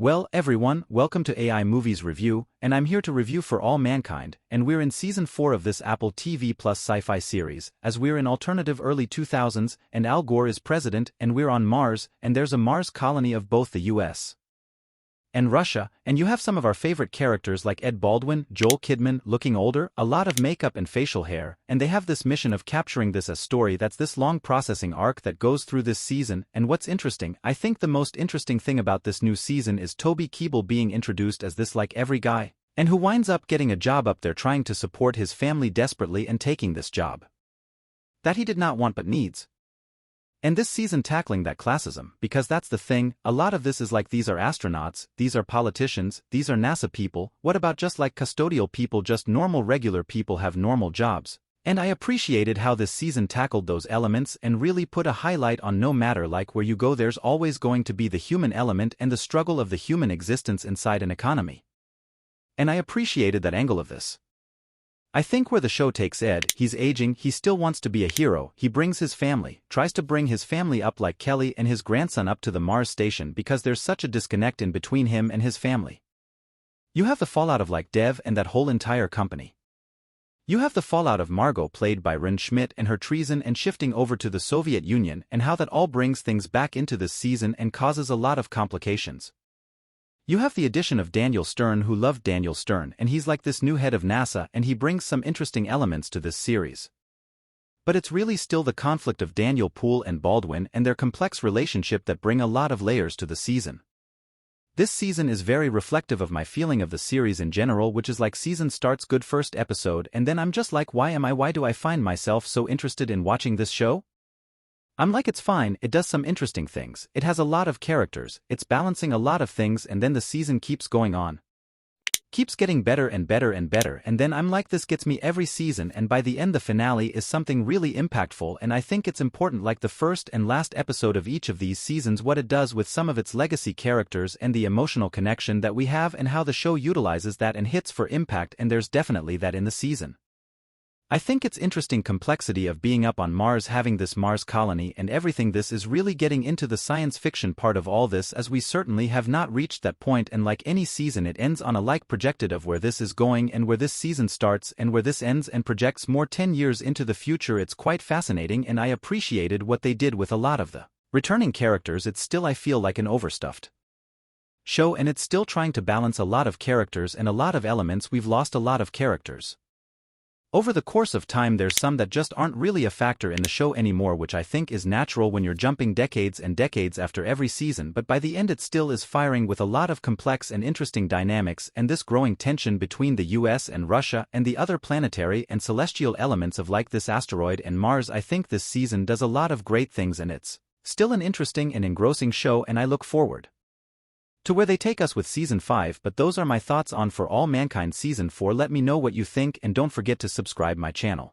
Well, everyone, welcome to AI Movies Review, and I'm here to review For All Mankind, and we're in Season 4 of this Apple TV Plus sci-fi series, as we're in alternative early 2000s, and Al Gore is president, and we're on Mars, and there's a Mars colony of both the US and Russia, and you have some of our favorite characters like Ed Baldwin, Joel Kidman, looking older, a lot of makeup and facial hair, and they have this mission of capturing this story that's this long processing arc that goes through this season, and what's interesting, I think the most interesting thing about this new season is Toby Kebbell being introduced as this like every guy, and who winds up getting a job up there trying to support his family desperately and taking this job that he did not want but needs. And this season tackling that classism, because that's the thing, a lot of this is like these are astronauts, these are politicians, these are NASA people, what about just like custodial people, just normal regular people have normal jobs? And I appreciated how this season tackled those elements and really put a highlight on no matter like where you go there's always going to be the human element and the struggle of the human existence inside an economy. And I appreciated that angle of this. I think where the show takes Ed, he's aging, he still wants to be a hero, he brings his family, tries to bring his family up like Kelly and his grandson up to the Mars station because there's such a disconnect in between him and his family. You have the fallout of like Dev and that whole entire company. You have the fallout of Margot played by Reine Schmidt and her treason and shifting over to the Soviet Union and how that all brings things back into this season and causes a lot of complications. You have the addition of Daniel Stern who loved Daniel Stern and he's like this new head of NASA and he brings some interesting elements to this series. But it's really still the conflict of Daniel Poole and Baldwin and their complex relationship that bring a lot of layers to the season. This season is very reflective of my feeling of the series in general, which is like season starts good first episode and then I'm just like why do I find myself so interested in watching this show? I'm like it's fine, it does some interesting things, it has a lot of characters, it's balancing a lot of things and then the season keeps going on. Keeps getting better and better and better and then I'm like this gets me every season and by the end the finale is something really impactful and I think it's important like the first and last episode of each of these seasons what it does with some of its legacy characters and the emotional connection that we have and how the show utilizes that and hits for impact and there's definitely that in the season. I think it's interesting complexity of being up on Mars having this Mars colony and everything this is really getting into the science fiction part of all this as we certainly have not reached that point and like any season it ends on a like projected of where this is going and where this season starts and where this ends and projects more 10 years into the future it's quite fascinating and I appreciated what they did with a lot of the returning characters it's still I feel like an overstuffed show and it's still trying to balance a lot of characters and a lot of elements we've lost a lot of characters. Over the course of time there's some that just aren't really a factor in the show anymore which I think is natural when you're jumping decades and decades after every season but by the end it still is firing with a lot of complex and interesting dynamics and this growing tension between the US and Russia and the other planetary and celestial elements of like this asteroid and Mars I think this season does a lot of great things and it's still an interesting and engrossing show and I look forward to where they take us with Season 5 but those are my thoughts on For All Mankind Season 4 let me know what you think and don't forget to subscribe my channel.